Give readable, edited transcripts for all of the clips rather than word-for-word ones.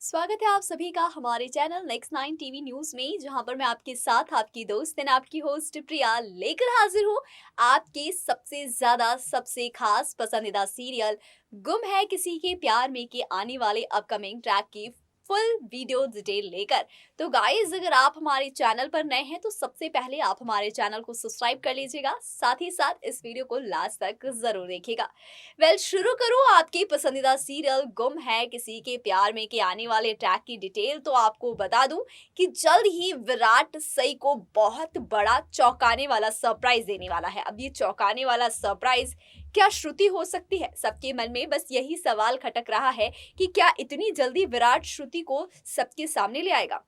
स्वागत है आप सभी का हमारे चैनल नेक्स्ट 9 टीवी न्यूज में, जहां पर मैं आपके साथ आपकी दोस्त एंड आपकी होस्ट प्रिया लेकर हाजिर हूं आपके सबसे ज्यादा सबसे खास पसंदीदा सीरियल गुम है किसी के प्यार में के आने वाले अपकमिंग ट्रैक की फुल वीडियो डिटेल लेकर। तो गाइस, अगर आप हमारे चैनल पर नए हैं तो सबसे पहले आप हमारे चैनल को सब्सक्राइब कर लीजिएगा, साथ ही साथ इस वीडियो को लास्ट तक जरूर देखिएगा। शुरू करूँ आपकी पसंदीदा सीरियल गुम है किसी के प्यार में के आने वाले ट्रैक की डिटेल, तो आपको बता दूं कि जल्द ही विराट सई को बहुत बड़ा चौंकाने वाला सरप्राइज देने वाला है। अब ये चौंकाने वाला सरप्राइज क्या श्रुति हो सकती है? सबके मन में बस यही सवाल खटक रहा है कि क्या इतनी जल्दी विराट श्रुति को सबके सामने ले आएगा।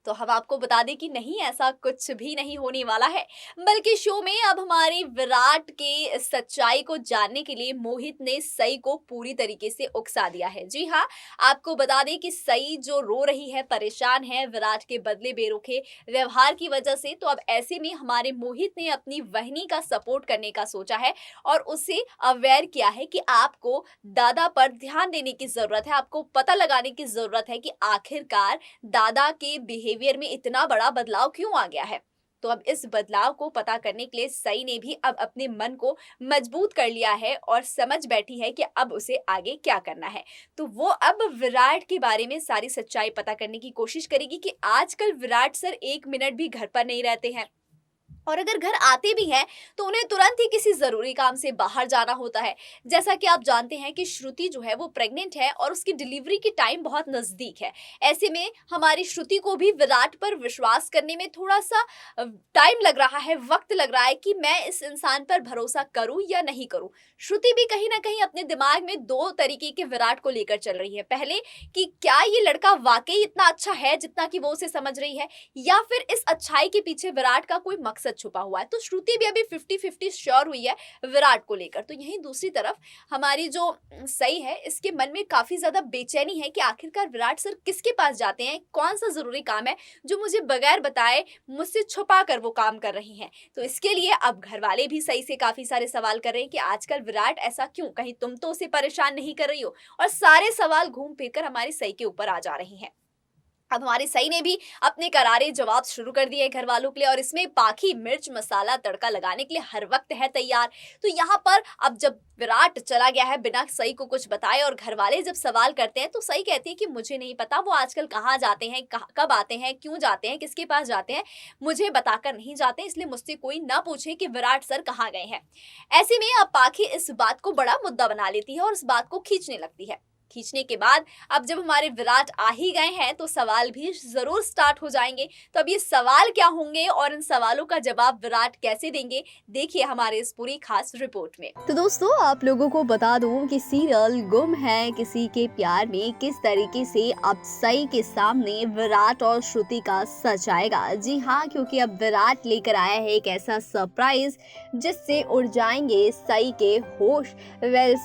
तो हम आपको बता दें कि नहीं, ऐसा कुछ भी नहीं होने वाला है, बल्कि शो में अब हमारे विराट के सच्चाई को जानने के लिए मोहित ने सई को पूरी तरीके से उकसा दिया है। जी हाँ, आपको बता दें कि सई जो रो रही है, परेशान है विराट के बदले बेरुखे व्यवहार की वजह से। तो अब ऐसे में हमारे मोहित ने अपनी वहनी का सपोर्ट करने का सोचा है और उसे अवेयर किया है कि आपको दादा पर ध्यान देने की जरूरत है, आपको पता लगाने की जरूरत है कि आखिरकार दादा के बिहेवियर में इतना बड़ा बदलाव क्यों आ गया है। तो अब इस बदलाव को पता करने के लिए सई ने भी अब अपने मन को मजबूत कर लिया है और समझ बैठी है कि अब उसे आगे क्या करना है। तो वो अब विराट के बारे में सारी सच्चाई पता करने की कोशिश करेगी कि आजकल विराट सर 1 मिनट भी घर पर नहीं रहते हैं, और अगर घर आते भी हैं तो उन्हें तुरंत ही किसी जरूरी काम से बाहर जाना होता है। जैसा कि आप जानते हैं कि श्रुति जो है वो प्रेग्नेंट है और उसकी डिलीवरी की टाइम बहुत नजदीक है। ऐसे में हमारी श्रुति को भी विराट पर विश्वास करने में थोड़ा सा टाइम लग रहा है, वक्त लग रहा है कि मैं इस इंसान पर भरोसा करूं या नहीं करूं। श्रुति भी कहीं ना कहीं अपने दिमाग में दो तरीके के विराट को लेकर चल रही है। पहले कि क्या ये लड़का वाकई इतना अच्छा है जितना कि वो उसे समझ रही है, या फिर इस अच्छाई के पीछे विराट का कोई मकसद छुपा हुआ है। तो श्रुति भी अभी 50-50 श्योर हुई है विराट को लेकर। तो यहीं दूसरी तरफ हमारी जो सई है, इसके मन में काफी ज्यादा बेचैनी है कि आखिरकार विराट सर किसके पास जाते हैं, कौन सा जरूरी काम है जो मुझे बगैर बताए मुझसे छुपा कर वो काम कर रही हैं। तो इसके लिए अब घर वाले भी सई से काफी सारे सवाल कर रहे हैं कि आजकल विराट ऐसा क्यों, कहीं तुम तो उसे परेशान नहीं कर रही हो। और सारे सवाल घूम फिर कर हमारी सई के ऊपर आ जा रही हैं। अब हमारे सई ने भी अपने करारे जवाब शुरू कर दिए घर वालों के लिए, और इसमें पाखी मिर्च मसाला तड़का लगाने के लिए हर वक्त है तैयार। तो यहाँ पर अब जब विराट चला गया है बिना सई को कुछ बताए, और घर वाले जब सवाल करते हैं तो सई कहती है कि मुझे नहीं पता वो आजकल कहाँ जाते हैं, कब आते हैं, क्यों जाते हैं, किसके पास जाते हैं, मुझे बताकर नहीं जाते, इसलिए मुझसे कोई ना पूछे कि विराट सर कहाँ गए हैं। ऐसे में अब पाखी इस बात को बड़ा मुद्दा बना लेती है और इस बात को खींचने लगती है। खींचने के बाद अब जब हमारे विराट आ ही गए हैं तो सवाल भी जरूर स्टार्ट हो जाएंगे। तो अब ये सवाल क्या होंगे और इन सवालों का जवाब विराट कैसे देंगे, देखिए हमारे इस पूरी खास रिपोर्ट में। तो दोस्तों, आप लोगों को बता दूं कि सीरियल गुम है किसी के प्यार में किस तरीके से अब सई के सामने विराट और श्रुति का सच आएगा। जी हाँ, क्योंकि अब विराट लेकर आया है एक ऐसा सरप्राइज जिससे उड़ जाएंगे सई के होश।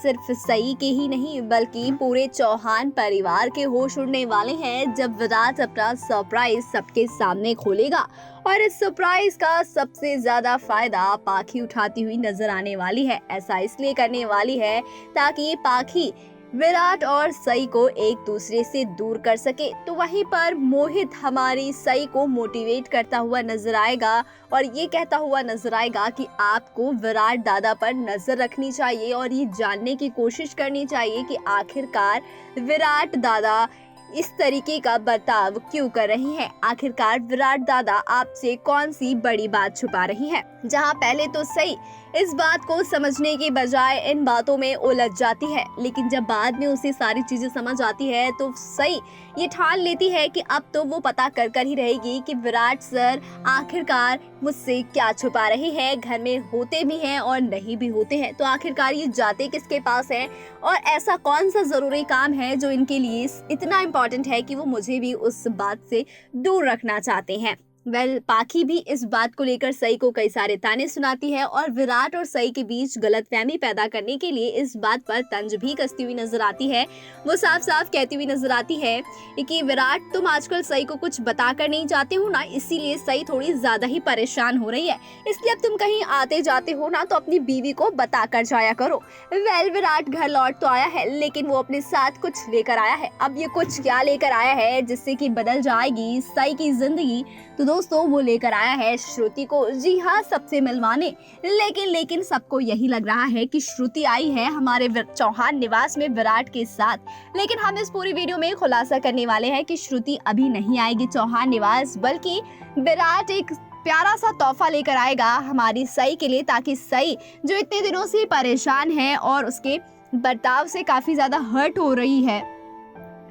सिर्फ सई के ही नहीं बल्कि पूरे चौहान परिवार के होश उड़ने वाले हैं जब विराट अपना सरप्राइज सबके सामने खोलेगा। और इस सरप्राइज का सबसे ज्यादा फायदा पाखी उठाती हुई नजर आने वाली है। ऐसा इसलिए करने वाली है ताकि पाखी विराट और सई को एक दूसरे से दूर कर सके। तो वहीं पर मोहित हमारी सई को मोटिवेट करता हुआ नजर आएगा और ये कहता हुआ नजर आएगा कि आपको विराट दादा पर नजर रखनी चाहिए और ये जानने की कोशिश करनी चाहिए कि आखिरकार विराट दादा इस तरीके का बर्ताव क्यों कर रही हैं। आखिरकार विराट दादा आपसे कौन सी बड़ी बात छुपा रही हैं। जहां पहले तो सई इस बात को समझने के बजाय इन बातों में उलझ जाती है, लेकिन जब बाद में उसे सारी चीजें समझ आती है तो सई ये ठान लेती है कि अब तो वो पता कर कर ही रहेगी कि विराट सर आखिरकार मुझसे क्या छुपा रहे हैं। घर में होते भी हैं और नहीं भी होते हैं, तो आखिरकार ये जाते किसके पास हैं और ऐसा कौन सा जरूरी काम है जो इनके लिए इतना इम्पोर्टेंट है कि वो मुझे भी उस बात से दूर रखना चाहते हैं। पाखी भी इस बात को लेकर सई को कई सारे ताने सुनाती है और विराट और सई के बीच गलतफहमी पैदा करने के लिए इस बात पर तंज भी कसती हुई नजर आती है। वो साफ साफ कहती हुई नजर आती है कि विराट, तुम आजकल सई को कुछ बताकर नहीं जाते हो ना, इसीलिए सई थोड़ी ज्यादा ही परेशान हो रही है, इसलिए अब तुम कहीं आते जाते हो ना तो अपनी बीवी को बताकर जाया करो। विराट घर लौट तो आया है लेकिन वो अपने साथ कुछ लेकर आया है। अब ये कुछ क्या लेकर आया है जिससे कि बदल जाएगी सई की जिंदगी, तो दोस्तों वो लेकर आया है श्रुति को, जी हाँ, सबसे मिलवाने। लेकिन सबको यही लग रहा है कि श्रुति आई है हमारे चौहान निवास में विराट के साथ। लेकिन हम इस पूरी वीडियो में खुलासा करने वाले हैं कि श्रुति अभी नहीं आएगी चौहान निवास, बल्कि विराट एक प्यारा सा तोहफा लेकर आएगा हमारी सई के लिए, ताकि सई जो इतने दिनों से परेशान है और उसके बर्ताव से काफी ज्यादा हर्ट हो रही है,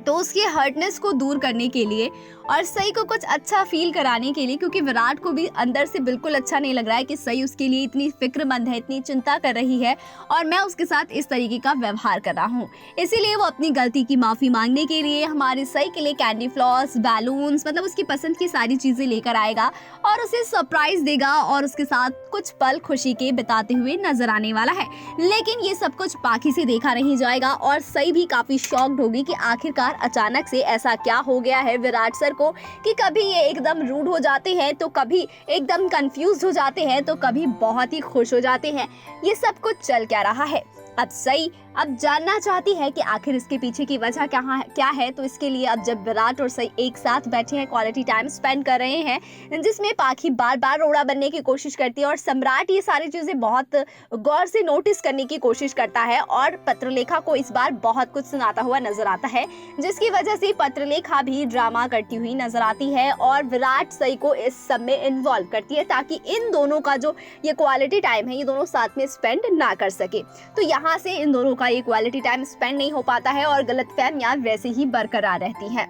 तो उसकी हर्टनेस को दूर करने के लिए और सई को कुछ अच्छा फील कराने के लिए, क्योंकि विराट को भी अंदर से बिल्कुल अच्छा नहीं लग रहा है कि सई उसके लिए इतनी फिक्रमंद है, इतनी चिंता कर रही है और मैं उसके साथ इस तरीके का व्यवहार कर रहा हूँ। इसीलिए वो अपनी गलती की माफी मांगने के लिए हमारी सई के लिए कैंडी फ्लॉस, बैलून्स, मतलब उसकी पसंद की सारी चीजें लेकर आएगा और उसे सरप्राइज देगा और उसके साथ कुछ पल खुशी के बिताते हुए नजर आने वाला है। लेकिन ये सब कुछ पाखी से देखा नहीं जाएगा और सई भी काफी शॉक्ड होगी कि आखिरकार अचानक से ऐसा क्या हो गया है विराट सर को कि कभी ये एकदम रूड हो जाते हैं, तो कभी एकदम कंफ्यूज हो जाते हैं, तो कभी बहुत ही खुश हो जाते हैं। ये सब कुछ चल क्या रहा है? अब सई अब जानना चाहती है कि आखिर इसके पीछे की वजह क्या है। तो इसके लिए अब जब विराट और सई एक साथ बैठे हैं, क्वालिटी टाइम स्पेंड कर रहे हैं, जिसमें पाखी बार बार रोड़ा बनने की कोशिश करती है और सम्राट ये सारी चीजें बहुत गौर से नोटिस करने की कोशिश करता है और पत्रलेखा को इस बार बहुत कुछ सुनाता हुआ नजर आता है, जिसकी वजह से पत्रलेखा भी ड्रामा करती हुई नजर आती है और विराट सई को इस सब में इन्वॉल्व करती है, ताकि इन दोनों का जो ये क्वालिटी टाइम है, ये दोनों साथ में स्पेंड ना कर सके। तो यहाँ से इन दोनों का ये क्वालिटी टाइम स्पेंड नहीं हो पाता है और गलतफहमियां वैसे ही बरकरार रहती हैं।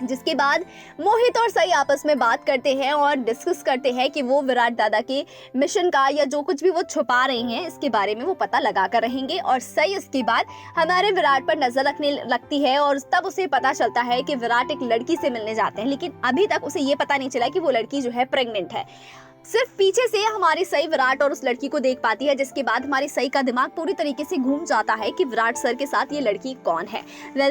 जिसके बाद मोहित और सई आपस में बात करते हैं और डिस्कस करते हैं कि वो विराट दादा के मिशन का या जो कुछ भी वो छुपा रहे हैं इसके बारे में वो पता लगा कर रहेंगे। और सई उसके बाद हमारे विराट पर नजर रखने लगती है और तब उसे पता चलता है कि विराट एक लड़की से मिलने जाते हैं, लेकिन अभी तक उसे ये पता नहीं चला कि वो लड़की जो है प्रेग्नेंट है। सिर्फ पीछे से हमारी सई विराट और उस लड़की को देख पाती है, जिसके बाद हमारी सई का दिमाग पूरी तरीके से घूम जाता है कि विराट सर के साथ ये लड़की कौन है।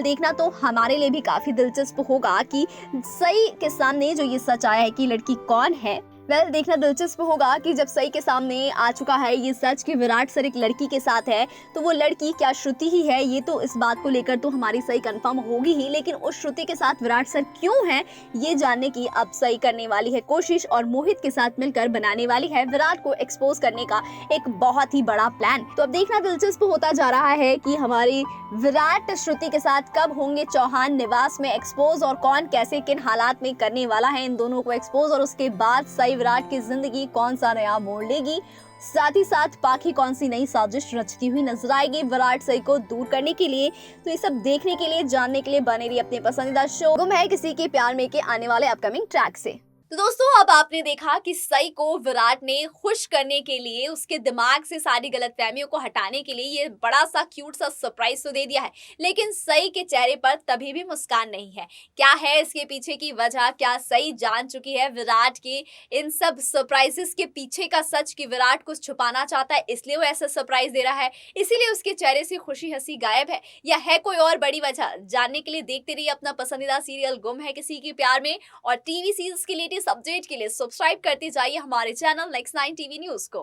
देखना तो हमारे लिए भी काफी दिलचस्प होगा कि सई के सामने जो ये सच आया है कि लड़की कौन है। देखना दिलचस्प होगा कि जब सई के सामने आ चुका है ये सच कि विराट सर एक लड़की के साथ है, तो वो लड़की क्या श्रुति ही है। ये तो इस बात को लेकर तो हमारी सई कंफर्म होगी ही, लेकिन उस श्रुति के साथ विराट सर क्यों है ये जानने की अब सई करने वाली है कोशिश और मोहित के साथ मिलकर बनाने वाली है विराट को एक्सपोज करने का एक बहुत ही बड़ा प्लान। तो अब देखना दिलचस्प होता जा रहा है कि हमारी विराट श्रुति के साथ कब होंगे चौहान निवास में एक्सपोज और कौन कैसे किन हालात में करने वाला है इन दोनों को एक्सपोज, और उसके बाद सई विराट की जिंदगी कौन सा नया मोड़ लेगी। साथ ही साथ पाखी कौन सी नई साजिश रचती हुई नजर आएगी विराट सई को दूर करने के लिए। तो ये सब देखने के लिए, जानने के लिए बने रही अपने पसंदीदा शो गुम है किसी के प्यार में के आने वाले अपकमिंग ट्रैक से। तो दोस्तों अब आपने देखा कि सई को विराट ने खुश करने के लिए, उसके दिमाग से सारी गलतफहमियों को हटाने के लिए ये बड़ा सा क्यूट सा सरप्राइज तो दे दिया है, लेकिन सई के चेहरे पर तभी भी मुस्कान नहीं है। क्या है इसके पीछे की वजह? क्या सई जान चुकी है विराट के इन सब सरप्राइजेस के पीछे का सच कि विराट कुछ छुपाना चाहता है इसलिए वो ऐसा सरप्राइज दे रहा है, इसीलिए उसके चेहरे से खुशी हंसी गायब है, या है कोई और बड़ी वजह? जानने के लिए देखते रहिए अपना पसंदीदा सीरियल गुम है किसी के प्यार में, और टीवी सीरीज के लिए अपडेट के लिए सब्सक्राइब करते जाइए हमारे चैनल नेक्स्ट 9 टीवी न्यूज को।